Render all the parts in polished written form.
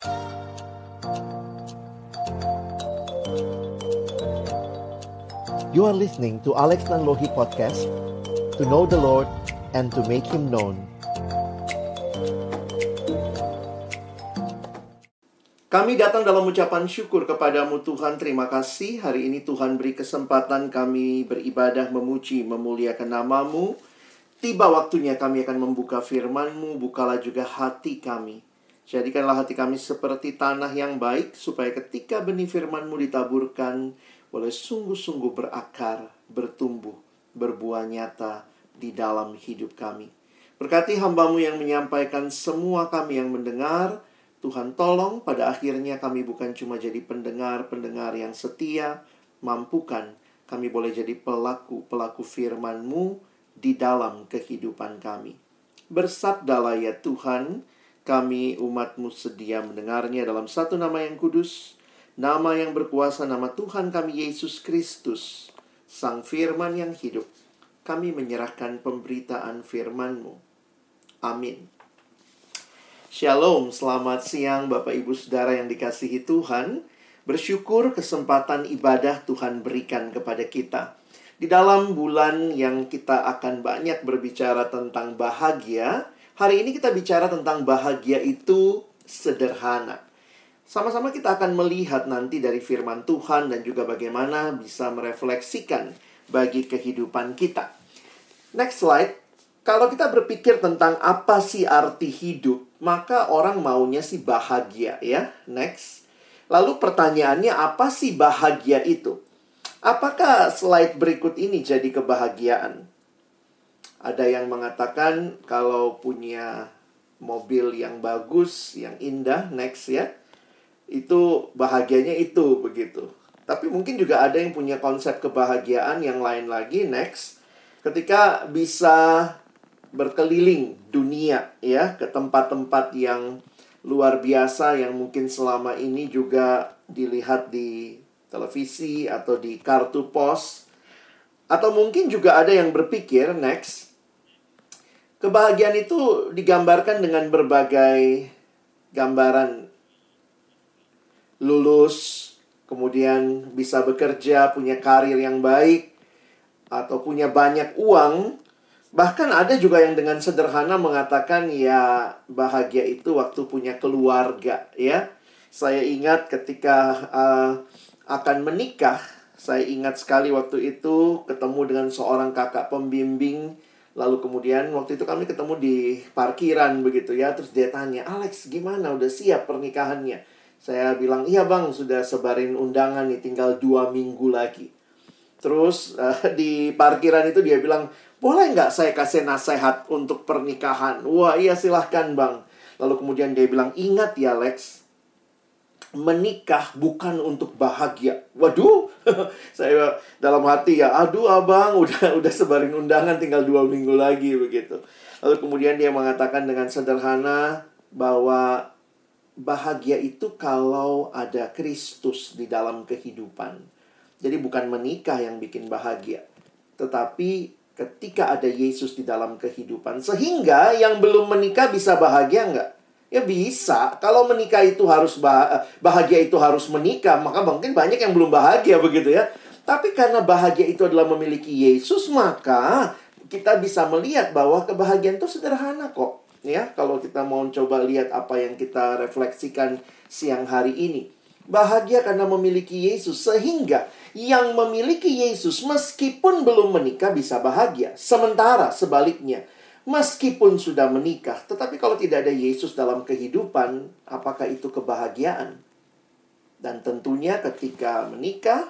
You are listening to Alex Nanlohi Podcast, to know the Lord and to make Him known. Kami datang dalam ucapan syukur kepadamu Tuhan. Terima kasih hari ini Tuhan beri kesempatan kami beribadah, memuji, memuliakan nama-Mu. Tiba waktunya kami akan membuka firman-Mu. Bukalah juga hati kami. Jadikanlah hati kami seperti tanah yang baik, supaya ketika benih firman-Mu ditaburkan, boleh sungguh-sungguh berakar, bertumbuh, berbuah nyata di dalam hidup kami. Berkati hamba-Mu yang menyampaikan, semua kami yang mendengar. Tuhan tolong pada akhirnya kami bukan cuma jadi pendengar-pendengar yang setia. Mampukan kami boleh jadi pelaku-pelaku firman-Mu di dalam kehidupan kami. Bersabdalah ya Tuhan, kami umat-Mu sedia mendengarnya dalam satu nama yang kudus, nama yang berkuasa, nama Tuhan kami Yesus Kristus, Sang Firman yang hidup. Kami menyerahkan pemberitaan firman-Mu. Amin. Shalom, selamat siang Bapak Ibu Saudara yang dikasihi Tuhan. Bersyukur kesempatan ibadah Tuhan berikan kepada kita. Di dalam bulan yang kita akan banyak berbicara tentang bahagia, hari ini kita bicara tentang bahagia itu sederhana. Sama-sama kita akan melihat nanti dari firman Tuhan dan juga bagaimana bisa merefleksikan bagi kehidupan kita. Next slide. Kalau kita berpikir tentang apa sih arti hidup, maka orang maunya sih bahagia ya. Next. Lalu pertanyaannya, apa sih bahagia itu? Apakah slide berikut ini jadi kebahagiaan? Ada yang mengatakan kalau punya mobil yang bagus, yang indah, next ya. Itu bahagianya itu begitu. Tapi mungkin juga ada yang punya konsep kebahagiaan yang lain lagi. Next, ketika bisa berkeliling dunia ya, ke tempat-tempat yang luar biasa yang mungkin selama ini juga dilihat di televisi atau di kartu pos. Atau mungkin juga ada yang berpikir, next, kebahagiaan itu digambarkan dengan berbagai gambaran. Lulus, kemudian bisa bekerja, punya karir yang baik, atau punya banyak uang. Bahkan ada juga yang dengan sederhana mengatakan, ya bahagia itu waktu punya keluarga, ya. Saya ingat ketika akan menikah, saya ingat sekali waktu itu ketemu dengan seorang kakak pembimbing. Lalu kemudian waktu itu kami ketemu di parkiran begitu ya. Terus dia tanya, Alex gimana, udah siap pernikahannya? Saya bilang, iya bang, sudah sebarin undangan nih, tinggal 2 minggu lagi. Terus di parkiran itu dia bilang, boleh nggak saya kasih nasihat untuk pernikahan? Wah iya silahkan bang. Lalu kemudian dia bilang, ingat ya Lex, menikah bukan untuk bahagia. Waduh, saya dalam hati ya, aduh abang, udah sebarin undangan, tinggal 2 minggu lagi begitu. Lalu kemudian dia mengatakan dengan sederhana bahwa bahagia itu kalau ada Kristus di dalam kehidupan. Jadi bukan menikah yang bikin bahagia, tetapi ketika ada Yesus di dalam kehidupan. Sehingga yang belum menikah bisa bahagia nggak? Ya bisa. Kalau menikah itu harus bahagia itu harus menikah, maka mungkin banyak yang belum bahagia begitu ya. Tapi karena bahagia itu adalah memiliki Yesus, maka kita bisa melihat bahwa kebahagiaan itu sederhana kok. Ya, kalau kita mau coba lihat apa yang kita refleksikan siang hari ini. Bahagia karena memiliki Yesus, sehingga yang memiliki Yesus meskipun belum menikah bisa bahagia. Sementara sebaliknya, meskipun sudah menikah, tetapi kalau tidak ada Yesus dalam kehidupan, apakah itu kebahagiaan? Dan tentunya ketika menikah,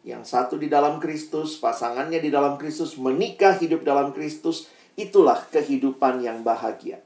yang satu di dalam Kristus, pasangannya di dalam Kristus, menikah hidup dalam Kristus, itulah kehidupan yang bahagia.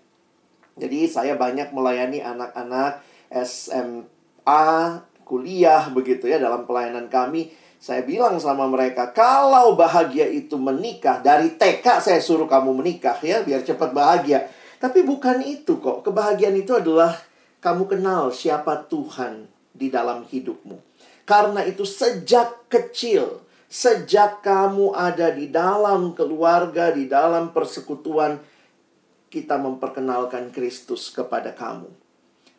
Jadi saya banyak melayani anak-anak SMA, kuliah begitu ya, dalam pelayanan kami. Saya bilang sama mereka, kalau bahagia itu menikah, dari TK saya suruh kamu menikah ya, biar cepat bahagia. Tapi bukan itu kok. Kebahagiaan itu adalah kamu kenal siapa Tuhan di dalam hidupmu. Karena itu sejak kecil, sejak kamu ada di dalam keluarga, di dalam persekutuan, kita memperkenalkan Kristus kepada kamu.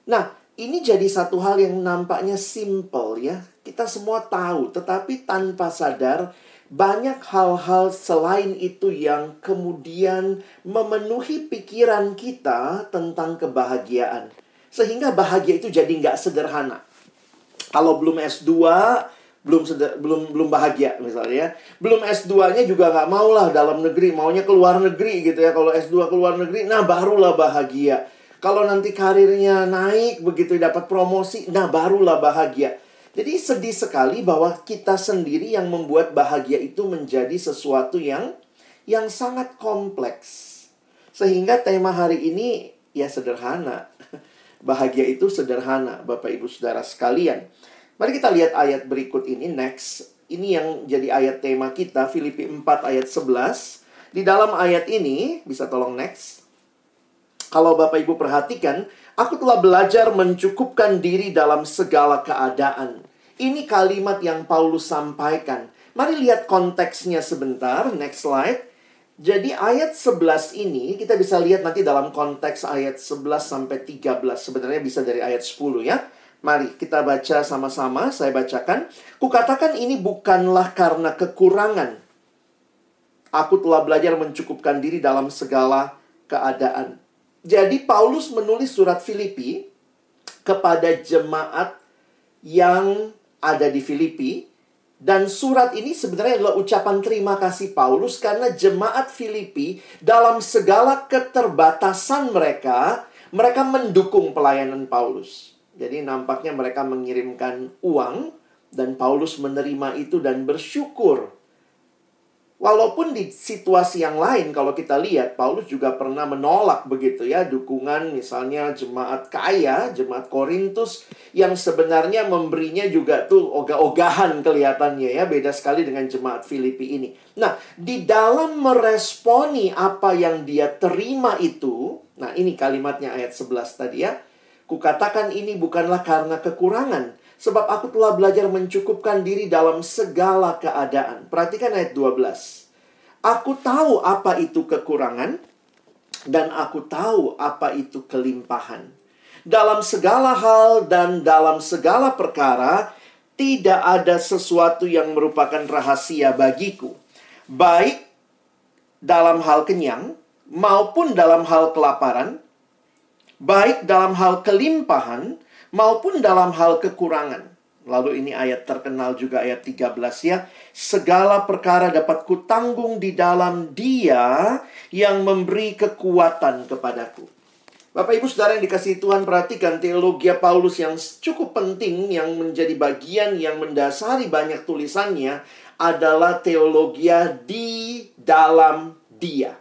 Nah, Ini jadi satu hal yang nampaknya simple ya. Kita semua tahu, tetapi tanpa sadar banyak hal-hal selain itu yang kemudian memenuhi pikiran kita tentang kebahagiaan. Sehingga bahagia itu jadi nggak sederhana. Kalau belum S2, belum bahagia misalnya ya. Belum S2-nya juga nggak mau lah dalam negeri, maunya keluar negeri gitu ya. Kalau S2 keluar negeri, nah barulah bahagia. Kalau nanti karirnya naik, begitu dapat promosi, nah barulah bahagia. Jadi sedih sekali bahwa kita sendiri yang membuat bahagia itu menjadi sesuatu yang sangat kompleks. Sehingga tema hari ini ya sederhana. Bahagia itu sederhana, Bapak Ibu Saudara sekalian. Mari kita lihat ayat berikut ini, next. Ini yang jadi ayat tema kita, Filipi 4 ayat 11. Di dalam ayat ini, bisa tolong next. Kalau Bapak Ibu perhatikan, aku telah belajar mencukupkan diri dalam segala keadaan. Ini kalimat yang Paulus sampaikan. Mari lihat konteksnya sebentar. Next slide. Jadi ayat 11 ini kita bisa lihat nanti dalam konteks ayat 11 sampai 13. Sebenarnya bisa dari ayat 10 ya. Mari kita baca sama-sama. Saya bacakan. Kukatakan ini bukanlah karena kekurangan. Aku telah belajar mencukupkan diri dalam segala keadaan. Jadi Paulus menulis surat Filipi kepada jemaat yang ada di Filipi. Dan surat ini sebenarnya adalah ucapan terima kasih Paulus karena jemaat Filipi dalam segala keterbatasan mereka mendukung pelayanan Paulus. Jadi nampaknya mereka mengirimkan uang dan Paulus menerima itu dan bersyukur. Walaupun di situasi yang lain kalau kita lihat Paulus juga pernah menolak begitu ya dukungan misalnya jemaat kaya, jemaat Korintus yang sebenarnya memberinya juga tuh ogah-ogahan kelihatannya ya, beda sekali dengan jemaat Filipi ini. Nah, di dalam meresponi apa yang dia terima itu, nah ini kalimatnya ayat 11 tadi ya. Kukatakan ini bukanlah karena kekurangan, sebab aku telah belajar mencukupkan diri dalam segala keadaan. Perhatikan ayat 12. Aku tahu apa itu kekurangan, dan aku tahu apa itu kelimpahan. Dalam segala hal dan dalam segala perkara, tidak ada sesuatu yang merupakan rahasia bagiku. Baik dalam hal kenyang, maupun dalam hal kelaparan, baik dalam hal kelimpahan, maupun dalam hal kekurangan. Lalu ini ayat terkenal juga ayat 13 ya. Segala perkara dapat kutanggung di dalam Dia yang memberi kekuatan kepadaku. Bapak Ibu Saudara yang dikasihi Tuhan, perhatikan teologi Paulus yang cukup penting, yang menjadi bagian yang mendasari banyak tulisannya adalah teologi di dalam Dia.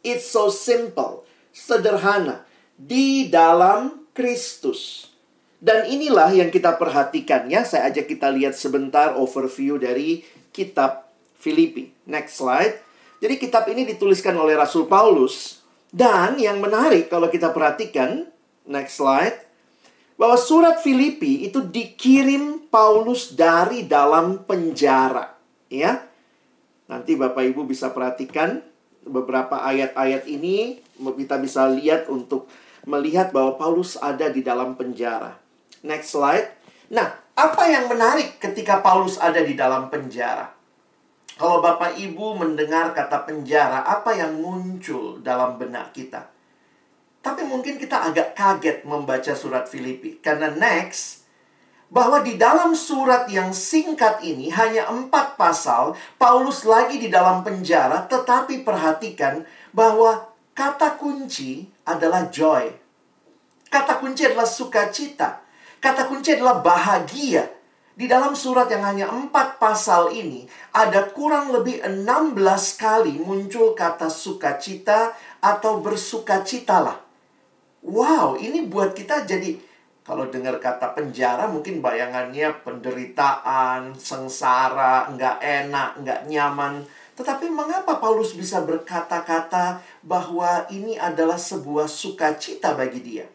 It's so simple, sederhana. Di dalam Kristus. Dan inilah yang kita perhatikan ya. Saya ajak kita lihat sebentar overview dari kitab Filipi. Next slide. Jadi kitab ini dituliskan oleh Rasul Paulus. Dan yang menarik kalau kita perhatikan, next slide, bahwa surat Filipi itu dikirim Paulus dari dalam penjara. Ya. Nanti Bapak Ibu bisa perhatikan beberapa ayat-ayat ini. Kita bisa lihat untuk melihat bahwa Paulus ada di dalam penjara. Next slide. Nah, apa yang menarik ketika Paulus ada di dalam penjara? Kalau Bapak Ibu mendengar kata penjara, apa yang muncul dalam benak kita? Tapi mungkin kita agak kaget membaca surat Filipi. Karena next, bahwa di dalam surat yang singkat ini, hanya 4 pasal, Paulus lagi di dalam penjara, tetapi perhatikan bahwa kata kunci adalah joy. Kata kunci adalah sukacita. Kata kunci adalah bahagia. Di dalam surat yang hanya 4 pasal ini, ada kurang lebih 16 kali muncul kata sukacita atau bersukacitalah. Wow, ini buat kita jadi, kalau dengar kata penjara mungkin bayangannya penderitaan, sengsara, nggak enak, nggak nyaman. Tetapi mengapa Paulus bisa berkata-kata bahwa ini adalah sebuah sukacita bagi dia?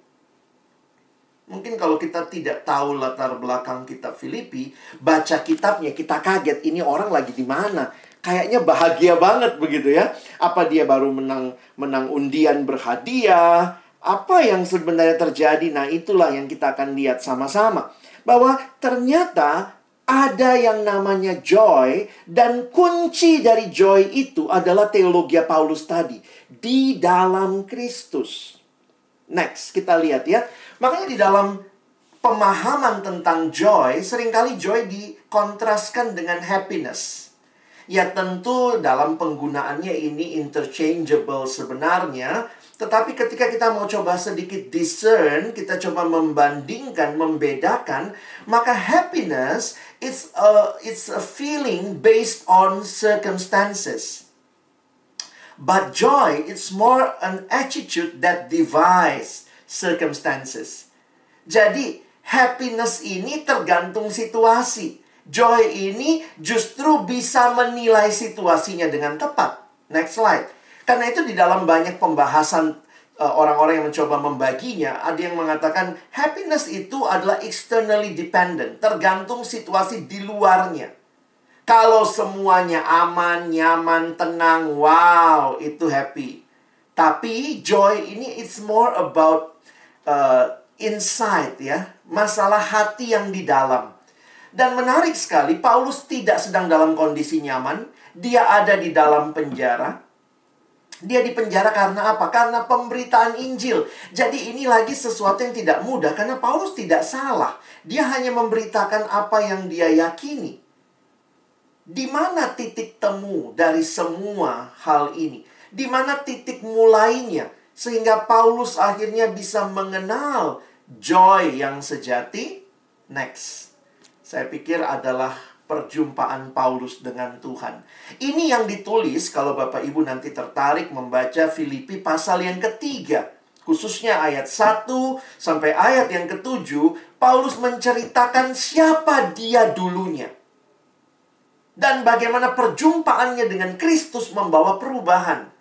Mungkin kalau kita tidak tahu latar belakang kitab Filipi, baca kitabnya kita kaget, ini orang lagi di mana? Kayaknya bahagia banget begitu ya. Apa dia baru menang undian berhadiah? Apa yang sebenarnya terjadi? Nah, itulah yang kita akan lihat sama-sama. Bahwa ternyata ada yang namanya joy, dan kunci dari joy itu adalah teologi Paulus tadi. Di dalam Kristus. Next, kita lihat ya. Makanya di dalam pemahaman tentang joy, seringkali joy dikontraskan dengan happiness. Ya tentu dalam penggunaannya ini interchangeable sebenarnya. Tetapi ketika kita mau coba sedikit discern, kita coba membandingkan, membedakan, maka happiness it's a feeling based on circumstances. But joy, it's more an attitude that defies circumstances. Jadi, happiness ini tergantung situasi. Joy ini justru bisa menilai situasinya dengan tepat. Next slide. Karena itu di dalam banyak pembahasan orang-orang yang mencoba membaginya, ada yang mengatakan happiness itu adalah externally dependent, tergantung situasi di luarnya. Kalau semuanya aman, nyaman, tenang, wow, itu happy. Tapi joy ini it's more about inside ya, masalah hati yang di dalam. Dan menarik sekali, Paulus tidak sedang dalam kondisi nyaman. Dia ada di dalam penjara. Dia di penjara karena apa? Karena pemberitaan Injil. Jadi ini lagi sesuatu yang tidak mudah. Karena Paulus tidak salah. Dia hanya memberitakan apa yang dia yakini. Di mana titik temu dari semua hal ini? Di mana titik mulainya? Sehingga Paulus akhirnya bisa mengenal joy yang sejati. Next. Saya pikir adalah perjumpaan Paulus dengan Tuhan. Ini yang ditulis kalau Bapak Ibu nanti tertarik membaca Filipi pasal yang ketiga. Khususnya ayat 1 sampai ayat yang ke-7. Paulus menceritakan siapa dia dulunya. Dan bagaimana perjumpaannya dengan Kristus membawa perubahan.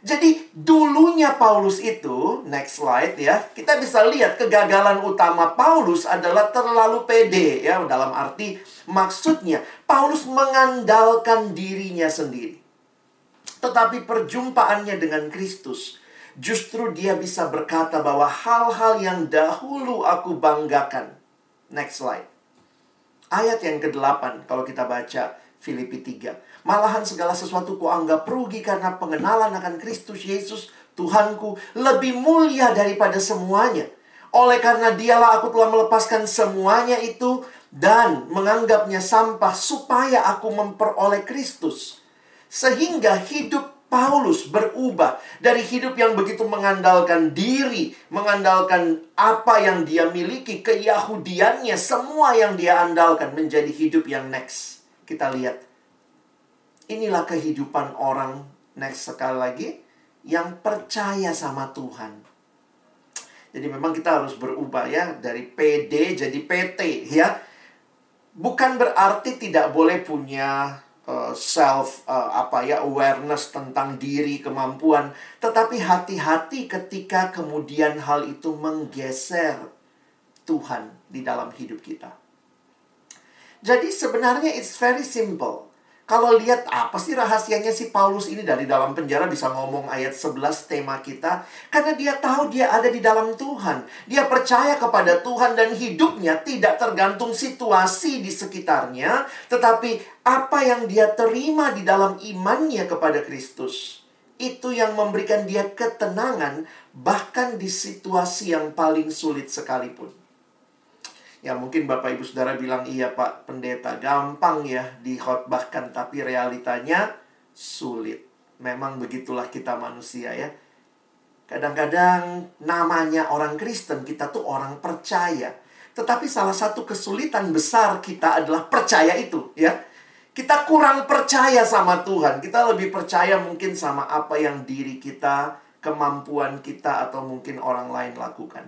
Jadi dulunya Paulus itu, next slide ya, kita bisa lihat kegagalan utama Paulus adalah terlalu pede ya, dalam arti maksudnya Paulus mengandalkan dirinya sendiri. Tetapi perjumpaannya dengan Kristus, justru dia bisa berkata bahwa hal-hal yang dahulu aku banggakan. Next slide. Ayat yang ke-8 kalau kita baca Filipi 3. Malahan segala sesuatu kuanggap rugi karena pengenalan akan Kristus Yesus Tuhanku lebih mulia daripada semuanya. Oleh karena dialah aku telah melepaskan semuanya itu dan menganggapnya sampah supaya aku memperoleh Kristus. Sehingga hidup Paulus berubah dari hidup yang begitu mengandalkan diri, mengandalkan apa yang dia miliki, keyahudiannya, semua yang dia andalkan menjadi hidup yang next. Kita lihat. Inilah kehidupan orang, next sekali lagi, yang percaya sama Tuhan. Jadi memang kita harus berubah ya, dari PD jadi PT ya. Bukan berarti tidak boleh punya awareness tentang diri, kemampuan. Tetapi hati-hati ketika kemudian hal itu menggeser Tuhan di dalam hidup kita. Jadi sebenarnya it's very simple. Kalau lihat apa sih rahasianya si Paulus ini dari dalam penjara bisa ngomong ayat 11 tema kita. Karena dia tahu dia ada di dalam Tuhan. Dia percaya kepada Tuhan dan hidupnya tidak tergantung situasi di sekitarnya. Tetapi apa yang dia terima di dalam imannya kepada Kristus. Itu yang memberikan dia ketenangan bahkan di situasi yang paling sulit sekalipun. Ya mungkin Bapak Ibu Saudara bilang, iya Pak Pendeta, gampang ya dikhotbahkan, tapi realitanya sulit. Memang begitulah kita manusia ya. Kadang-kadang namanya orang Kristen, kita tuh orang percaya. Tetapi salah satu kesulitan besar kita adalah percaya itu ya. Kita kurang percaya sama Tuhan. Kita lebih percaya mungkin sama apa yang diri kita, kemampuan kita, atau mungkin orang lain lakukan.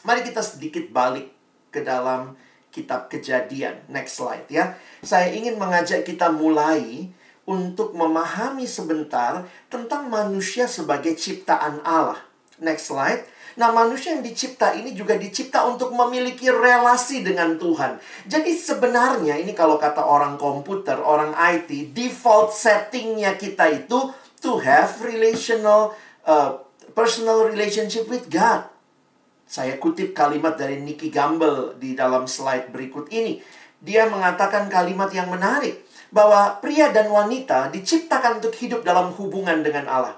Mari kita sedikit balik ke dalam kitab Kejadian. Next slide ya. Saya ingin mengajak kita mulai untuk memahami sebentar tentang manusia sebagai ciptaan Allah. Next slide. Nah, manusia yang dicipta ini juga dicipta untuk memiliki relasi dengan Tuhan. Jadi sebenarnya ini kalau kata orang komputer, orang IT, default settingnya kita itu to have relational personal relationship with God. Saya kutip kalimat dari Nicky Gamble di dalam slide berikut ini. Dia mengatakan kalimat yang menarik, bahwa pria dan wanita diciptakan untuk hidup dalam hubungan dengan Allah.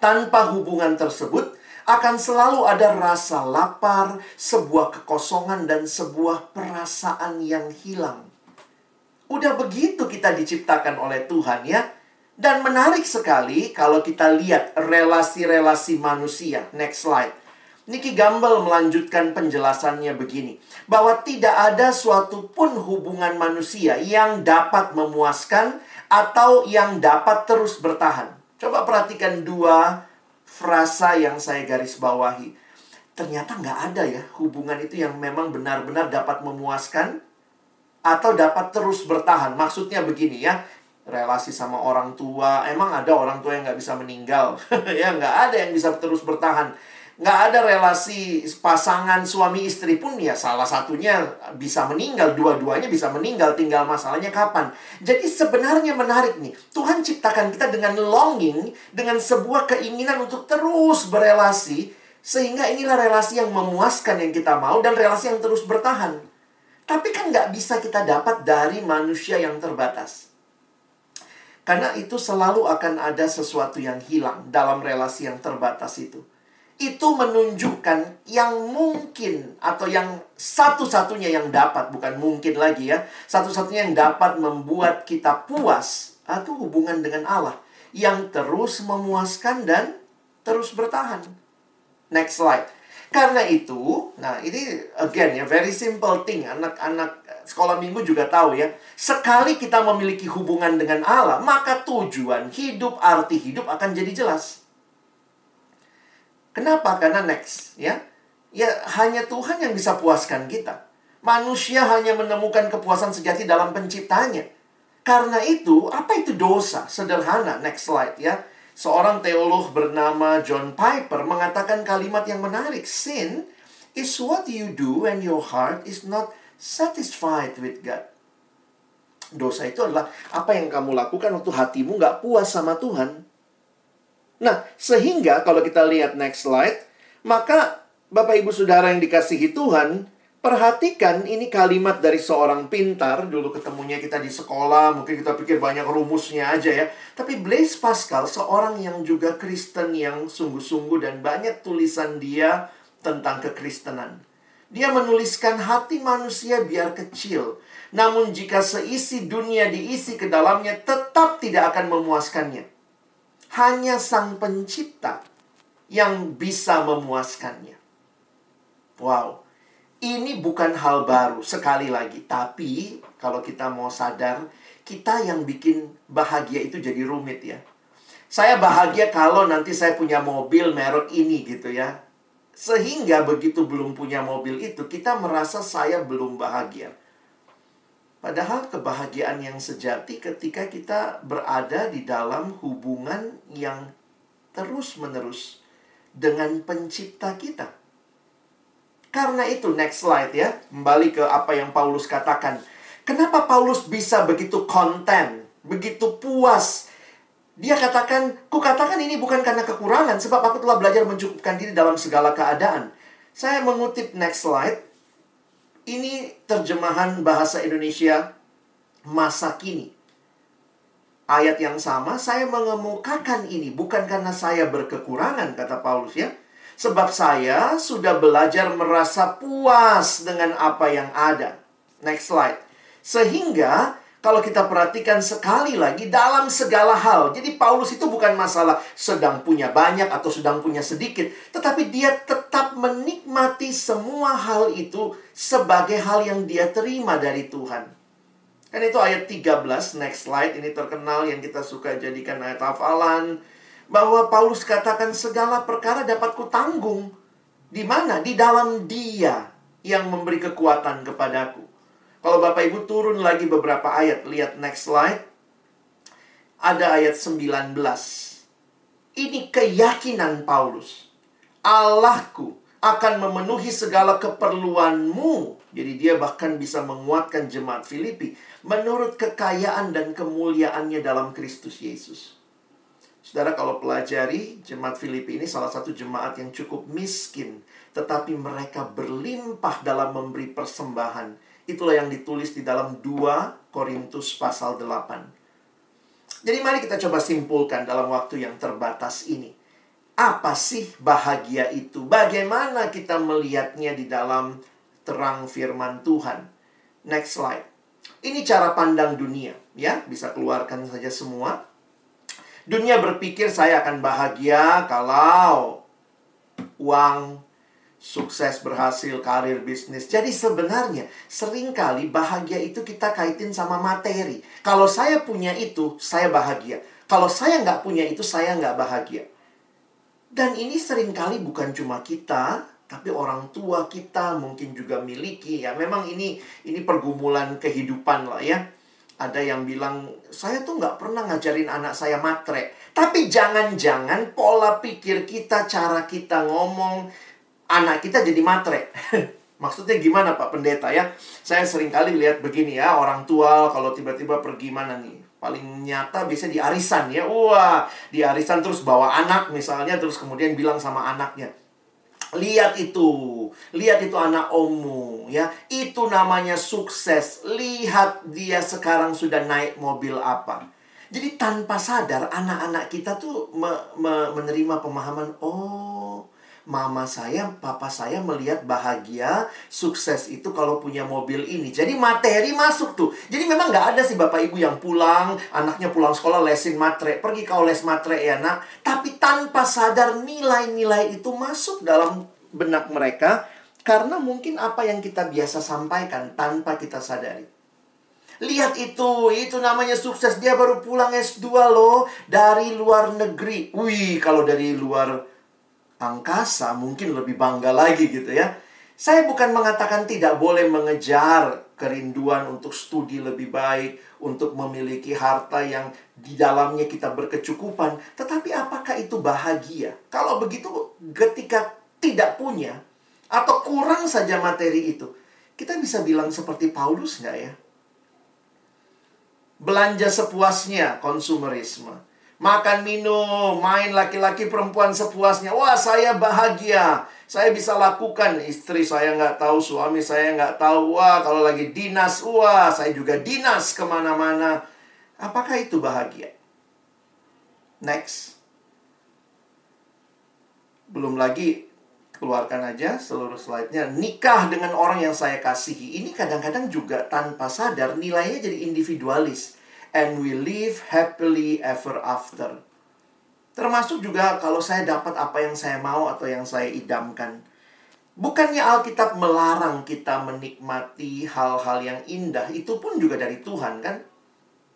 Tanpa hubungan tersebut, akan selalu ada rasa lapar, sebuah kekosongan, dan sebuah perasaan yang hilang. Udah begitu kita diciptakan oleh Tuhan, ya. Dan menarik sekali kalau kita lihat relasi-relasi manusia. Next slide. Nicky Gamble melanjutkan penjelasannya begini, bahwa tidak ada suatu pun hubungan manusia yang dapat memuaskan atau yang dapat terus bertahan. Coba perhatikan dua frasa yang saya garis bawahi. Ternyata nggak ada ya hubungan itu yang memang benar-benar dapat memuaskan atau dapat terus bertahan. Maksudnya begini ya, relasi sama orang tua, emang ada orang tua yang nggak bisa meninggal? Ya, nggak ada yang bisa terus bertahan. Nggak ada relasi pasangan suami istri pun ya salah satunya bisa meninggal, dua-duanya bisa meninggal, tinggal masalahnya kapan. Jadi sebenarnya menarik nih, Tuhan ciptakan kita dengan longing, dengan sebuah keinginan untuk terus berelasi, sehingga inilah relasi yang memuaskan yang kita mau dan relasi yang terus bertahan. Tapi kan nggak bisa kita dapat dari manusia yang terbatas. Karena itu selalu akan ada sesuatu yang hilang dalam relasi yang terbatas itu. Itu menunjukkan yang mungkin atau yang satu-satunya yang dapat, bukan mungkin lagi ya, satu-satunya yang dapat membuat kita puas atau hubungan dengan Allah yang terus memuaskan dan terus bertahan. Next slide. Karena itu, nah ini again ya, very simple thing. Anak-anak sekolah minggu juga tahu ya, sekali kita memiliki hubungan dengan Allah, maka tujuan hidup, arti hidup akan jadi jelas. Kenapa? Karena next, ya. Ya, hanya Tuhan yang bisa puaskan kita. Manusia hanya menemukan kepuasan sejati dalam penciptanya. Karena itu, apa itu dosa? Sederhana, next slide ya. Seorang teolog bernama John Piper mengatakan kalimat yang menarik. Sin is what you do when your heart is not satisfied with God. Dosa itu adalah apa yang kamu lakukan waktu hatimu nggak puas sama Tuhan. Nah, sehingga kalau kita lihat next slide, maka Bapak Ibu Saudara yang dikasihi Tuhan, perhatikan ini kalimat dari seorang pintar. Dulu ketemunya kita di sekolah, mungkin kita pikir banyak rumusnya aja ya. Tapi Blaise Pascal, seorang yang juga Kristen yang sungguh-sungguh dan banyak tulisan dia tentang kekristenan. Dia menuliskan hati manusia biar kecil, namun jika seisi dunia diisi ke dalamnya tetap tidak akan memuaskannya. Hanya Sang Pencipta yang bisa memuaskannya. Wow, ini bukan hal baru sekali lagi. Tapi kalau kita mau sadar, kita yang bikin bahagia itu jadi rumit ya. Saya bahagia kalau nanti saya punya mobil merek ini gitu ya. Sehingga begitu belum punya mobil itu, kita merasa saya belum bahagia. Padahal kebahagiaan yang sejati ketika kita berada di dalam hubungan yang terus-menerus dengan pencipta kita. Karena itu, next slide ya. Kembali ke apa yang Paulus katakan. Kenapa Paulus bisa begitu content, begitu puas? Dia katakan, kukatakan ini bukan karena kekurangan, sebab aku telah belajar mencukupkan diri dalam segala keadaan. Saya mengutip next slide. Ini terjemahan bahasa Indonesia masa kini. Ayat yang sama, saya mengemukakan ini bukan karena saya berkekurangan, kata Paulus ya. Sebab saya sudah belajar merasa puas dengan apa yang ada. Next slide. Sehingga kalau kita perhatikan sekali lagi dalam segala hal. Jadi Paulus itu bukan masalah sedang punya banyak atau sedang punya sedikit. Tetapi dia tetap menikmati semua hal itu sebagai hal yang dia terima dari Tuhan. Kan itu ayat 13, next slide. Ini terkenal yang kita suka jadikan ayat hafalan. Bahwa Paulus katakan segala perkara dapat kutanggung. Di mana? Di dalam Dia yang memberi kekuatan kepadaku. Kalau Bapak Ibu turun lagi beberapa ayat, lihat next slide. Ada ayat 19. Ini keyakinan Paulus. Allahku akan memenuhi segala keperluanmu. Jadi dia bahkan bisa menguatkan jemaat Filipi menurut kekayaan dan kemuliaannya dalam Kristus Yesus. Saudara, kalau pelajari, jemaat Filipi ini salah satu jemaat yang cukup miskin, tetapi mereka berlimpah dalam memberi persembahan. Itulah yang ditulis di dalam 2 Korintus pasal 8. Jadi mari kita coba simpulkan dalam waktu yang terbatas ini. Apa sih bahagia itu? Bagaimana kita melihatnya di dalam terang firman Tuhan? Next slide. Ini cara pandang dunia, ya. Bisa keluarkan saja semua. Dunia berpikir saya akan bahagia kalau uang, sukses, berhasil, karir, bisnis. Jadi sebenarnya seringkali bahagia itu kita kaitin sama materi. Kalau saya punya itu, saya bahagia. Kalau saya nggak punya itu, saya nggak bahagia. Dan ini seringkali bukan cuma kita, tapi orang tua kita mungkin juga miliki. Ya, memang ini pergumulan kehidupan lah ya. Ada yang bilang, saya tuh nggak pernah ngajarin anak saya matre. Tapi jangan-jangan pola pikir kita, cara kita ngomong, anak kita jadi matre. Maksudnya gimana Pak Pendeta ya? Saya seringkali lihat begini ya, orang tua kalau tiba-tiba pergi mana nih? Paling nyata biasanya di arisan ya. Wah, di arisan terus bawa anak misalnya, terus kemudian bilang sama anaknya, lihat itu anak ommu ya. Itu namanya sukses. Lihat dia sekarang sudah naik mobil apa. Jadi tanpa sadar anak-anak kita tuh menerima pemahaman, oh, mama saya, papa saya melihat bahagia, sukses itu kalau punya mobil ini. Jadi materi masuk tuh. Jadi memang nggak ada sih bapak ibu yang pulang, anaknya pulang sekolah lesin matre. Pergi kau les matre ya nak. Tapi tanpa sadar nilai-nilai itu masuk dalam benak mereka. Karena mungkin apa yang kita biasa sampaikan tanpa kita sadari. Lihat itu namanya sukses. Dia baru pulang S2 loh, dari luar negeri. Wih, kalau dari luar angkasa mungkin lebih bangga lagi gitu ya. Saya bukan mengatakan tidak boleh mengejar kerinduan untuk studi lebih baik, untuk memiliki harta yang di dalamnya kita berkecukupan. Tetapi apakah itu bahagia? Kalau begitu ketika tidak punya atau kurang saja materi itu, kita bisa bilang seperti Paulus nggak ya? Belanja sepuasnya, konsumerisme. Makan, minum, main laki-laki perempuan sepuasnya. Wah, saya bahagia. Saya bisa lakukan. Istri saya nggak tahu, suami saya nggak tahu. Wah, kalau lagi dinas, wah, saya juga dinas kemana-mana. Apakah itu bahagia? Next. Belum lagi, keluarkan aja seluruh slide-nya. Nikah dengan orang yang saya kasihi. Ini kadang-kadang juga tanpa sadar nilainya jadi individualis. And we live happily ever after. Termasuk juga kalau saya dapat apa yang saya mau atau yang saya idamkan. Bukannya Alkitab melarang kita menikmati hal-hal yang indah. Itu pun juga dari Tuhan kan.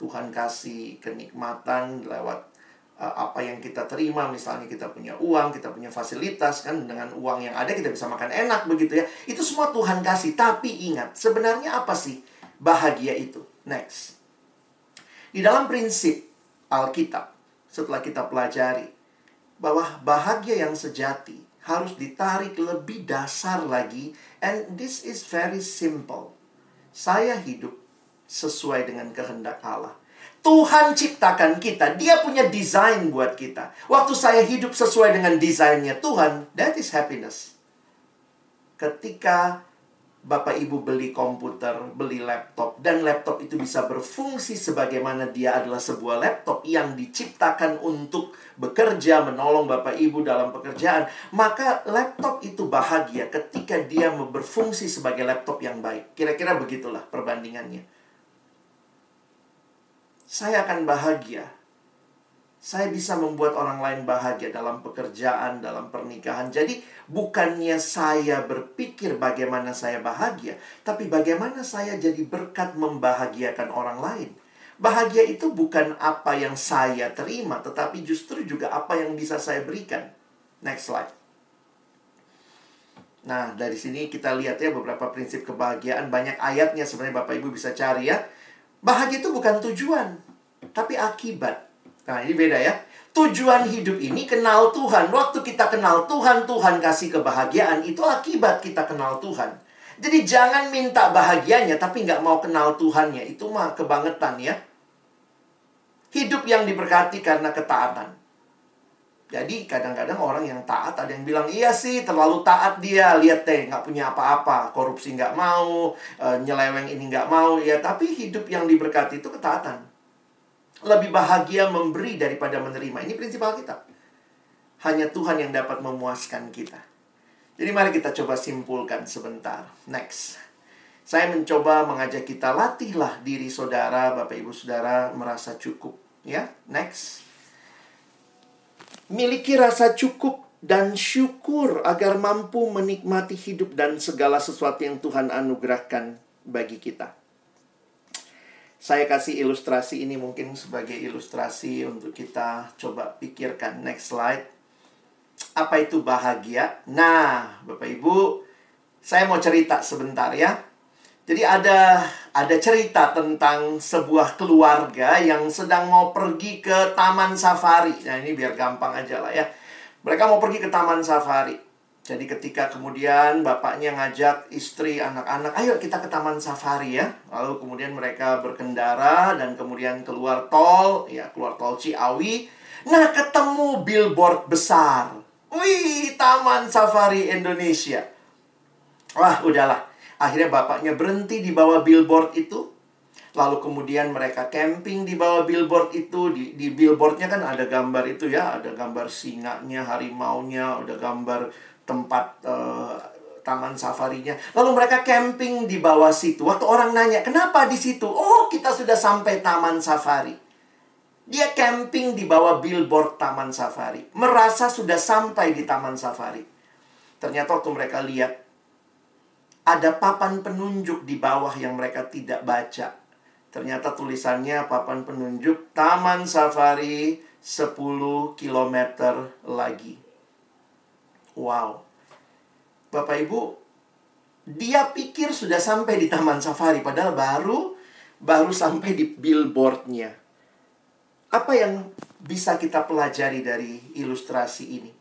Tuhan kasih kenikmatan lewat apa yang kita terima. Misalnya kita punya uang, kita punya fasilitas kan. Dengan uang yang ada kita bisa makan enak begitu ya. Itu semua Tuhan kasih. Tapi ingat, sebenarnya apa sih bahagia itu? Next. Di dalam prinsip Alkitab, setelah kita pelajari bahwa bahagia yang sejati harus ditarik lebih dasar lagi. And this is very simple. Saya hidup sesuai dengan kehendak Allah. Tuhan ciptakan kita. Dia punya desain buat kita. Waktu saya hidup sesuai dengan desainnya Tuhan, that is happiness. Ketika Bapak Ibu beli komputer, beli laptop, dan laptop itu bisa berfungsi sebagaimana dia adalah sebuah laptop yang diciptakan untuk bekerja, menolong Bapak Ibu dalam pekerjaan, maka laptop itu bahagia ketika dia berfungsi sebagai laptop yang baik. Kira-kira begitulah perbandingannya. Saya akan bahagia. Saya bisa membuat orang lain bahagia dalam pekerjaan, dalam pernikahan. Jadi bukannya saya berpikir bagaimana saya bahagia, tapi bagaimana saya jadi berkat membahagiakan orang lain. Bahagia itu bukan apa yang saya terima, tetapi justru juga apa yang bisa saya berikan. Next slide. Nah, dari sini kita lihat ya beberapa prinsip kebahagiaan. Banyak ayatnya sebenarnya Bapak Ibu bisa cari ya. Bahagia itu bukan tujuan, tapi akibat. Nah, ini beda ya. Tujuan hidup ini kenal Tuhan. Waktu kita kenal Tuhan, Tuhan kasih kebahagiaan. Itu akibat kita kenal Tuhan. Jadi jangan minta bahagianya, tapi nggak mau kenal Tuhannya. Itu mah kebangetan ya. Hidup yang diberkati karena ketaatan. Jadi kadang-kadang orang yang taat ada yang bilang, iya sih terlalu taat dia, lihat deh nggak punya apa-apa, korupsi nggak mau, nyeleweng ini nggak mau. Ya tapi hidup yang diberkati itu ketaatan. Lebih bahagia memberi daripada menerima. Ini prinsip Alkitab. Hanya Tuhan yang dapat memuaskan kita. Jadi mari kita coba simpulkan sebentar. Next. Saya mencoba mengajak kita, latihlah diri saudara, Bapak Ibu Saudara merasa cukup. Ya, next. Miliki rasa cukup dan syukur agar mampu menikmati hidup dan segala sesuatu yang Tuhan anugerahkan bagi kita. Saya kasih ilustrasi ini mungkin sebagai ilustrasi untuk kita coba pikirkan. Next slide. Apa itu bahagia? Nah, Bapak Ibu, saya mau cerita sebentar ya. Jadi ada cerita tentang sebuah keluarga yang sedang mau pergi ke taman safari. Nah, ini biar gampang aja lah ya. Mereka mau pergi ke taman safari. Jadi ketika kemudian bapaknya ngajak istri, anak-anak, ayo kita ke taman safari ya. Lalu kemudian mereka berkendara dan kemudian keluar tol Ciawi. Nah, ketemu billboard besar. Wih, Taman Safari Indonesia. Wah, udahlah. Akhirnya bapaknya berhenti di bawah billboard itu. Lalu kemudian mereka camping di bawah billboard itu. Di billboardnya kan ada gambar itu ya. Ada gambar singanya, harimaunya. Ada gambar tempat taman safarinya. Lalu mereka camping di bawah situ. Waktu orang nanya, kenapa di situ? Oh, kita sudah sampai taman safari. Dia camping di bawah billboard taman safari. Merasa sudah sampai di taman safari. Ternyata waktu mereka lihat, ada papan penunjuk di bawah yang mereka tidak baca. Ternyata tulisannya papan penunjuk Taman Safari 10 km lagi. Wow. Bapak Ibu, dia pikir sudah sampai di Taman Safari, padahal baru sampai di billboardnya. Apa yang bisa kita pelajari dari ilustrasi ini?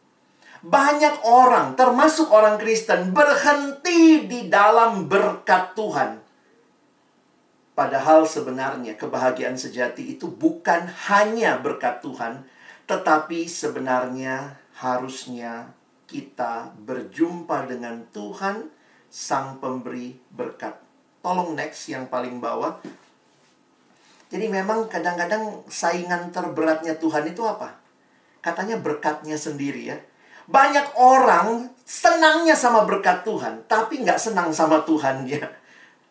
Banyak orang, termasuk orang Kristen, berhenti di dalam berkat Tuhan. Padahal sebenarnya kebahagiaan sejati itu bukan hanya berkat Tuhan, tetapi sebenarnya harusnya kita berjumpa dengan Tuhan, Sang Pemberi berkat. Tolong next yang paling bawah. Jadi memang kadang-kadang saingan terberatnya Tuhan itu apa? Katanya berkatnya sendiri ya. Banyak orang senangnya sama berkat Tuhan, tapi nggak senang sama Tuhannya.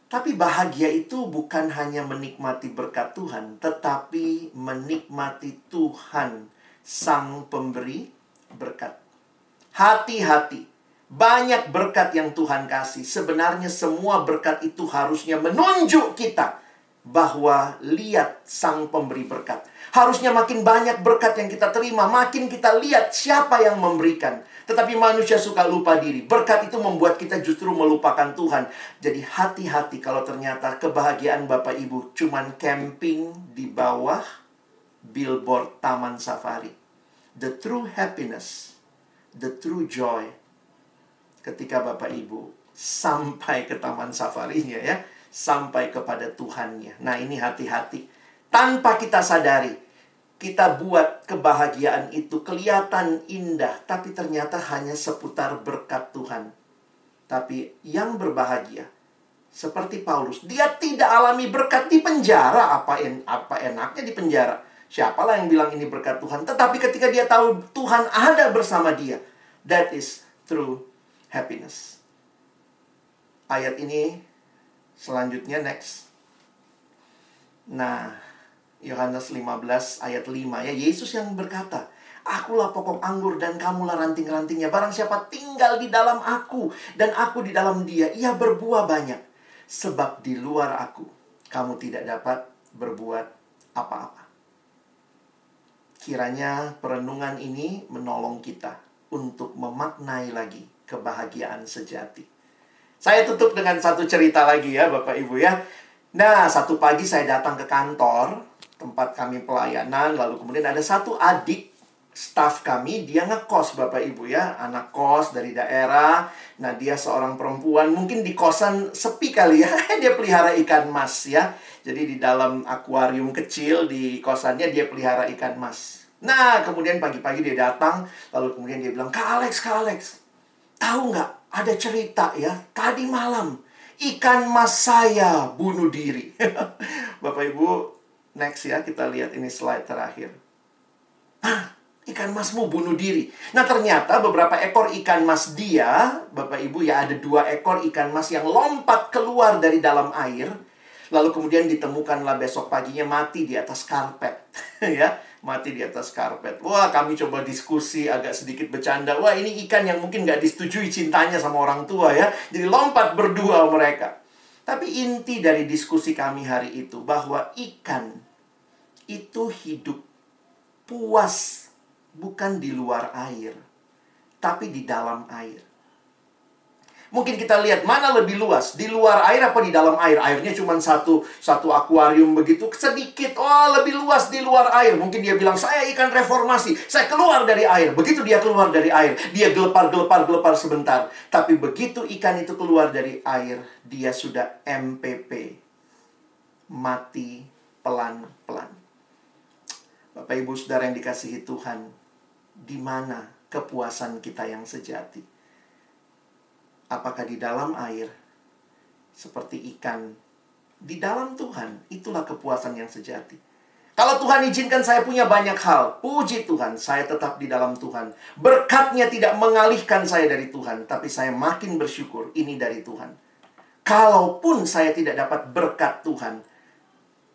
Tapi bahagia itu bukan hanya menikmati berkat Tuhan, tetapi menikmati Tuhan, Sang Pemberi berkat. Hati-hati, banyak berkat yang Tuhan kasih. Sebenarnya semua berkat itu harusnya menunjuk kita bahwa lihat Sang Pemberi berkat. Harusnya makin banyak berkat yang kita terima, makin kita lihat siapa yang memberikan. Tetapi manusia suka lupa diri. Berkat itu membuat kita justru melupakan Tuhan. Jadi hati-hati kalau ternyata kebahagiaan Bapak Ibu cuman camping di bawah billboard Taman Safari. The true happiness, the true joy, ketika Bapak Ibu sampai ke Taman Safarinya ya, sampai kepada Tuhannya. Nah, ini hati-hati. Tanpa kita sadari, kita buat kebahagiaan itu kelihatan indah, tapi ternyata hanya seputar berkat Tuhan. Tapi yang berbahagia, seperti Paulus, dia tidak alami berkat di penjara. Apa enaknya di penjara? Siapalah yang bilang ini berkat Tuhan? Tetapi ketika dia tahu Tuhan ada bersama dia, that is true happiness. Ayat ini selanjutnya, next. Nah, Yohanes 15 ayat 5 ya, Yesus yang berkata, akulah pokok anggur dan kamulah ranting-rantingnya. Barang siapa tinggal di dalam aku dan aku di dalam dia, ia berbuah banyak. Sebab di luar aku, kamu tidak dapat berbuat apa-apa. Kiranya perenungan ini menolong kita untuk memaknai lagi kebahagiaan sejati. Saya tutup dengan satu cerita lagi ya Bapak Ibu ya. Nah, satu pagi saya datang ke kantor tempat kami pelayanan, lalu kemudian ada satu adik staf kami, dia ngekos Bapak Ibu ya, anak kos dari daerah. Nah, dia seorang perempuan, mungkin di kosan sepi kali ya. Dia pelihara ikan mas ya. Jadi di dalam akuarium kecil di kosannya dia pelihara ikan mas. Nah, kemudian pagi-pagi dia datang, lalu kemudian dia bilang, Kak Alex, tahu nggak, ada cerita ya, tadi malam ikan mas saya bunuh diri. Bapak Ibu, next ya, kita lihat ini slide terakhir. Ikan masmu bunuh diri. Nah, ternyata beberapa ekor ikan mas dia, Bapak Ibu ya, ada 2 ekor ikan mas yang lompat keluar dari dalam air. Lalu kemudian ditemukanlah besok paginya mati di atas karpet. Ya, mati di atas karpet. Wah, kami coba diskusi, agak sedikit bercanda. Wah, ini ikan yang mungkin nggak disetujui cintanya sama orang tua ya. Jadi lompat berdua mereka. Tapi inti dari diskusi kami hari itu, bahwa ikan itu hidup puas bukan di luar air, tapi di dalam air. Mungkin kita lihat mana lebih luas, di luar air apa di dalam air. Airnya cuma satu akuarium begitu, sedikit. Oh, lebih luas di luar air. Mungkin dia bilang, saya ikan reformasi, saya keluar dari air. Begitu dia keluar dari air, dia gelepar sebentar. Tapi begitu ikan itu keluar dari air, dia sudah MPP, mati pelan-pelan. Bapak Ibu Saudara yang dikasihi Tuhan, di mana kepuasan kita yang sejati? Apakah di dalam air, seperti ikan di dalam Tuhan? Itulah kepuasan yang sejati. Kalau Tuhan izinkan saya punya banyak hal, puji Tuhan, saya tetap di dalam Tuhan. Berkatnya tidak mengalihkan saya dari Tuhan, tapi saya makin bersyukur, ini dari Tuhan. Kalaupun saya tidak dapat berkat Tuhan,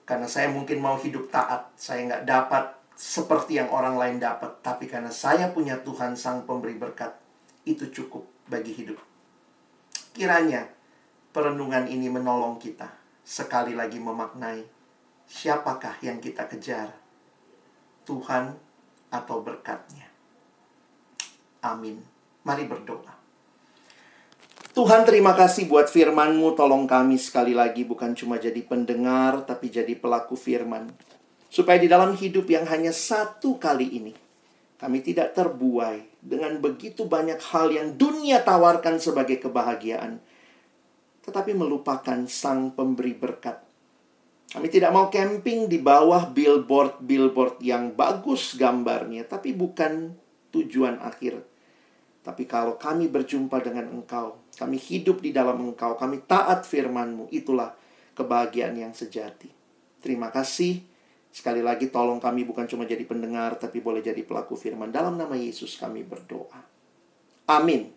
karena saya mungkin mau hidup taat, saya nggak dapat seperti yang orang lain dapat. Tapi karena saya punya Tuhan Sang Pemberi berkat, itu cukup bagi hidup. Kiranya perenungan ini menolong kita sekali lagi memaknai siapakah yang kita kejar, Tuhan atau berkat-Nya. Amin. Mari berdoa. Tuhan, terima kasih buat firman-Mu. Tolong kami sekali lagi bukan cuma jadi pendengar, tapi jadi pelaku firman. Supaya di dalam hidup yang hanya satu kali ini, kami tidak terbuai dengan begitu banyak hal yang dunia tawarkan sebagai kebahagiaan, tetapi melupakan Sang Pemberi berkat. Kami tidak mau camping di bawah billboard yang bagus gambarnya, tapi bukan tujuan akhir. Tapi kalau kami berjumpa dengan Engkau, kami hidup di dalam Engkau, kami taat firman-Mu, itulah kebahagiaan yang sejati. Terima kasih. Sekali lagi tolong kami bukan cuma jadi pendengar, tapi boleh jadi pelaku firman. Dalam nama Yesus kami berdoa. Amin.